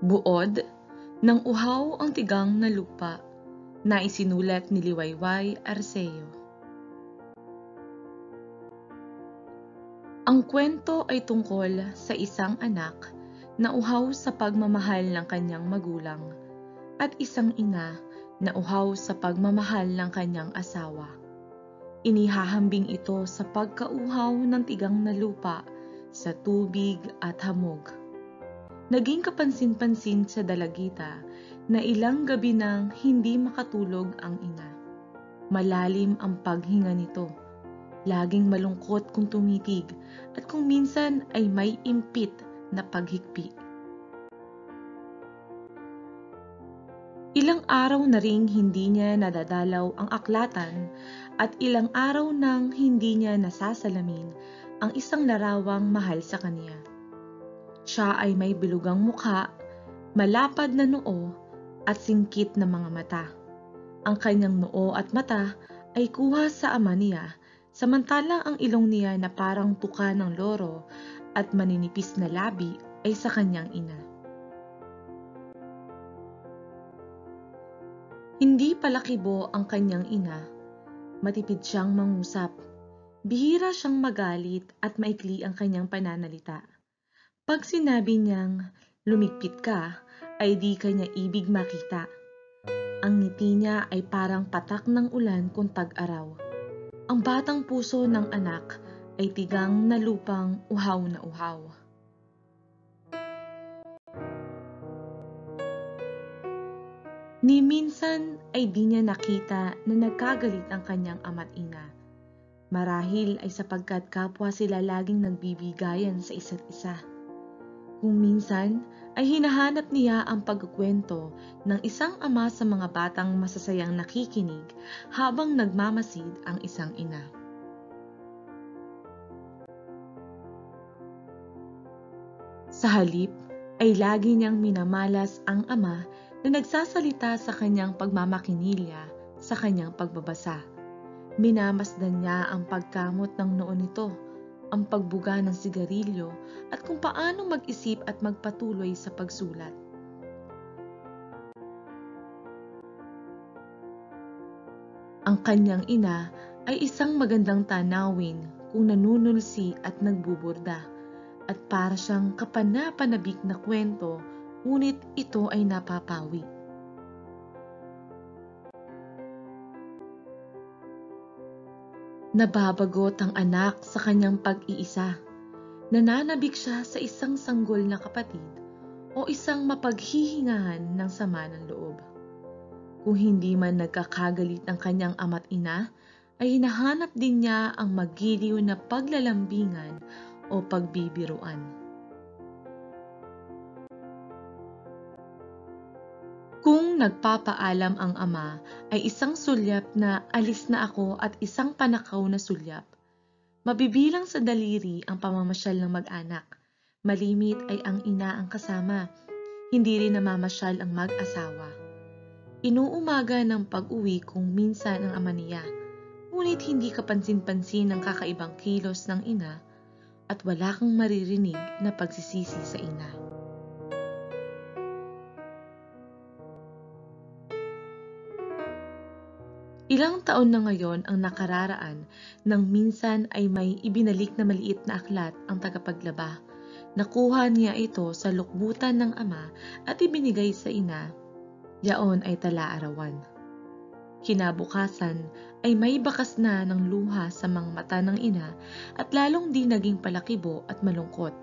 Buod ng uhaw ang tigang na lupa na isinulat ni Liwayway Arceo. Ang kwento ay tungkol sa isang anak na uhaw sa pagmamahal ng kanyang magulang at isang ina na uhaw sa pagmamahal ng kanyang asawa. Inihahambing ito sa pagkauhaw ng tigang na lupa sa tubig at hamog. Naging kapansin-pansin sa dalagita na ilang gabi nang hindi makatulog ang ina. Malalim ang paghinga nito. Laging malungkot kung tumitig at kung minsan ay may impit na paghikpi. Ilang araw na ring hindi niya nadadalaw ang aklatan at ilang araw nang hindi niya nasasalamin ang isang larawang mahal sa kanya. Siya ay may bilugang mukha, malapad na noo at singkit na mga mata. Ang kanyang noo at mata ay kuha sa ama niya, samantalang ang ilong niya na parang tuka ng loro at maninipis na labi ay sa kanyang ina. Hindi palakibo ang kanyang ina. Matipid siyang mangusap. Bihira siyang magalit at maikli ang kanyang pananalita. Pag sinabi niyang lumigpit ka, ay di kanya ibig makita. Ang ngiti niya ay parang patak ng ulan kung tag-araw. Ang batang puso ng anak ay tigang na lupang uhaw na uhaw. Ni minsan ay di niya nakita na nagkagalit ang kanyang ama't ina. Marahil ay sapagkat kapwa sila laging nagbibigayan sa isa't isa. Kung minsan ay hinahanap niya ang pagkukwento ng isang ama sa mga batang masasayang nakikinig habang nagmamasid ang isang ina. Sa halip ay lagi niyang minamalas ang ama na nagsasalita sa kanyang pagmamakinilya, sa kanyang pagbabasa. Minamasdan niya ang pagkamot ng noo nito, ang pagbuga ng sigarilyo at kung paano mag-isip at magpatuloy sa pagsulat. Ang kanyang ina ay isang magandang tanawin kung nanunulsi at nagbuburda at para siyang kapana-panabik na kwento, ngunit ito ay napapawi. Nababagot ang anak sa kanyang pag-iisa. Nananabik siya sa isang sanggol na kapatid o isang mapaghihingahan ng sama ng loob. Kung hindi man nagkakagalit ang kanyang ama't ina, ay hinahanap din niya ang magiliw na paglalambingan o pagbibiruan. Kung nagpapaalam ang ama ay isang sulyap na alis na ako at isang panakaw na sulyap. Mabibilang sa daliri ang pamamasyal ng mag-anak. Malimit ay ang ina ang kasama. Hindi rin namamasyal ang mag-asawa. Inuumaga ng pag-uwi kung minsan ang ama niya. Ngunit hindi kapansin-pansin ang kakaibang kilos ng ina at wala kang maririnig na pagsisisi sa ina. Ilang taon na ngayon ang nakararaan nang minsan ay may ibinalik na maliit na aklat ang tagapaglaba. Nakuha niya ito sa lukbutan ng ama at ibinigay sa ina. Yaon ay tala-arawan. Kinabukasan ay may bakas na ng luha sa mga mata ng ina at lalong di naging palakibo at malungkot.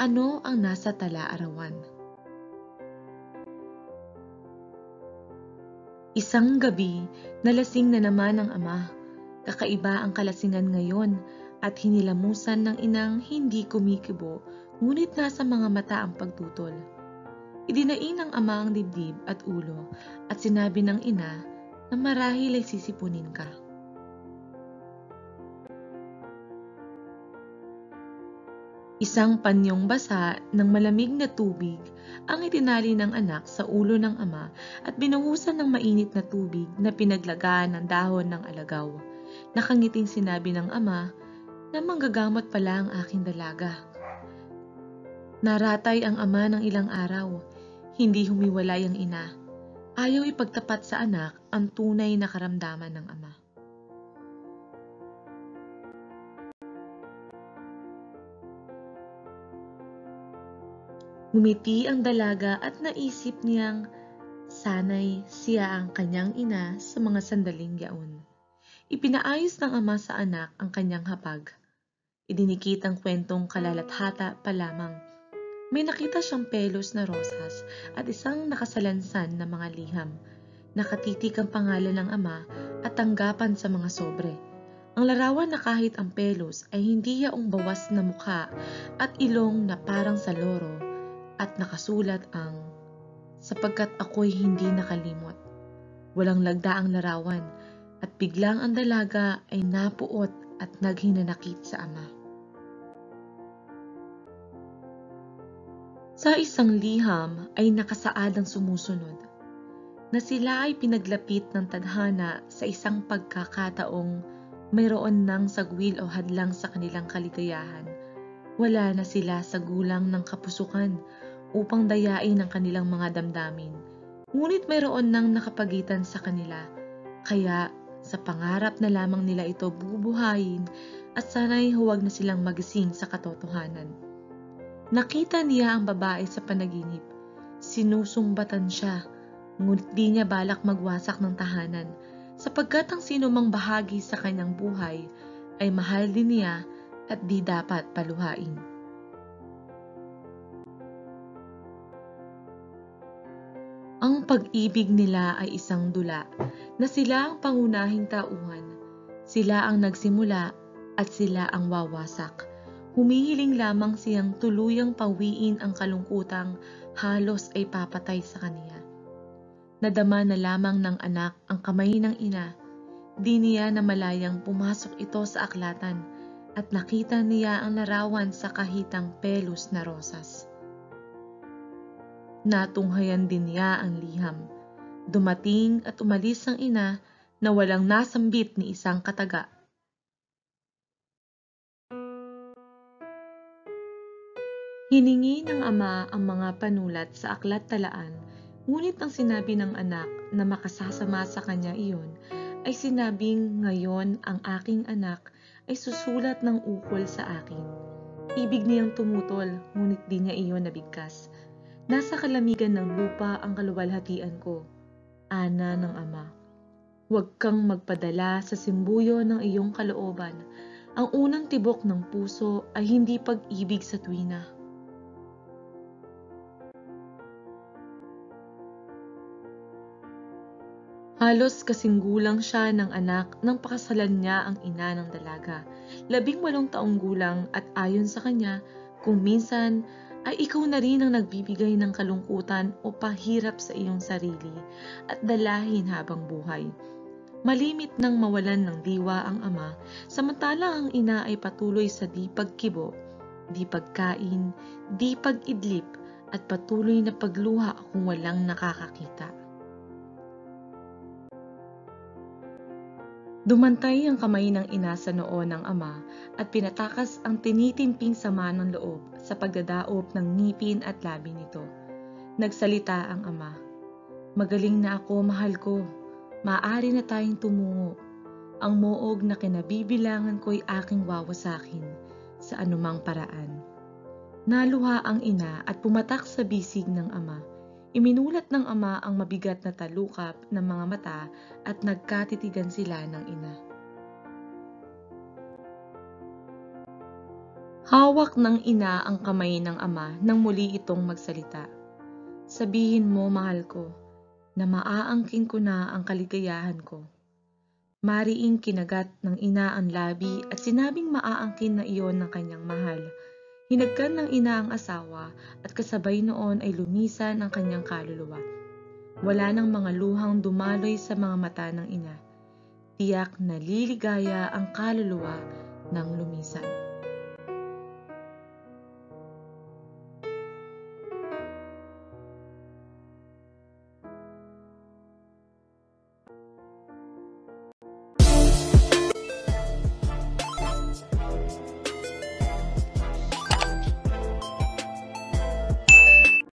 Ano ang nasa tala-arawan? Isang gabi, nalasing na naman ang ama. Kakaiba ang kalasingan ngayon at hinilamusan ng inang hindi kumikibo, ngunit nasa mga mata ang pagtutol. Idinain ng ama ang dibdib at ulo at sinabi ng ina na marahil ay sisipunin ka. Isang panyong basa ng malamig na tubig ang itinali ng anak sa ulo ng ama at binuhusan ng mainit na tubig na pinaglagaan ng dahon ng alagaw. Nakangiting sinabi ng ama na manggagamot pala ang aking dalaga. Naratay ang ama ng ilang araw. Hindi humiwalay ang ina. Ayaw ipagtapat sa anak ang tunay na karamdaman ng ama. Ngumiti ang dalaga at naisip niyang sanay siya ang kanyang ina sa mga sandaling yaon. Ipinaayos ng ama sa anak ang kanyang hapag. Idinikit ang kwentong kalalathata pa lamang. May nakita siyang pelos na rosas at isang nakasalansan na mga liham. Nakatitik ang pangalan ng ama at tanggapan sa mga sobre. Ang larawan na kahit ang pelos ay hindi yaong bawas na mukha at ilong na parang sa loro at nakasulat ang sapagkat ako'y hindi nakalimot. Walang lagda ang larawan at biglang ang dalaga ay napuot at naghinanakit sa ama. Sa isang liham ay nakasaad ang sumusunod, na sila ay pinaglapit ng tadhana sa isang pagkakataong mayroon ng sagwil o hadlang sa kanilang kaligayahan. Wala na sila sa gulang ng kapusukan upang dayain ang kanilang mga damdamin. Ngunit mayroon nang nakapagitan sa kanila, kaya sa pangarap na lamang nila ito bubuhayin at sana'y huwag na silang magising sa katotohanan. Nakita niya ang babae sa panaginip. Sinusumbatan siya, ngunit di niya balak magwasak ng tahanan, sapagkat ang sino mang bahagi sa kanyang buhay ay mahal din niya at di dapat paluhain. Ang pag-ibig nila ay isang dula, na sila ang pangunahing tauhan. Sila ang nagsimula at sila ang wawasak. Humihiling lamang siyang tuluyang pawiin ang kalungkutang halos ay papatay sa kaniya. Nadama na lamang ng anak ang kamay ng ina. Di niya na malayang pumasok ito sa aklatan at nakita niya ang larawan sa kahitang pelos na rosas. Natunghayan din niya ang liham. Dumating at umalis ang ina na walang nasambit ni isang kataga. Hiningi ng ama ang mga panulat sa aklat talaan, ngunit ang sinabi ng anak na makasasama sa kanya iyon ay sinabing ngayon ang aking anak ay susulat ng ukol sa akin. Ibig niyang tumutol, ngunit di niya iyon nabigkas. Nasa kalamigan ng lupa ang kaluwalhatian ko, ana ng ama. Huwag kang magpadala sa simbuyo ng iyong kalooban. Ang unang tibok ng puso ay hindi pag-ibig sa tuwina. Halos kasing gulang siya ng anak nang pakasalan niya ang ina ng dalaga. 18 taong gulang at ayon sa kanya, kung minsan ay ikaw na rin ang nagbibigay ng kalungkutan o pahirap sa iyong sarili at dalahin habang buhay. Malimit nang mawalan ng diwa ang ama, samantalang ang ina ay patuloy sa di pagkibo, di pagkain, di pag-idlip at patuloy na pagluha kung walang nakakakita. Dumantay ang kamay ng ina sa noo ng ama at pinatakas ang tinitimping sama ng loob sa pagdadaop ng ngipin at labi nito. Nagsalita ang ama, "Magaling na ako, mahal ko. Maaari na tayong tumungo. Ang moog na kinabibilangan ko'y aking wawasakin sa anumang paraan." Naluha ang ina at pumatak sa bisig ng ama. Iminulat ng ama ang mabigat na talukap ng mga mata at nagkatitigan sila ng ina. Hawak ng ina ang kamay ng ama nang muli itong magsalita. "Sabihin mo, mahal ko, na maaangkin ko na ang kaligayahan ko." Mariing kinagat ng ina ang labi at sinabing maaangkin na iyon ng kanyang mahal. Hinagkan ng ina ang asawa at kasabay noon ay lumisan ang kanyang kaluluwa. Wala nang mga luhang dumaloy sa mga mata ng ina. Tiyak na liligaya ang kaluluwa ng lumisan.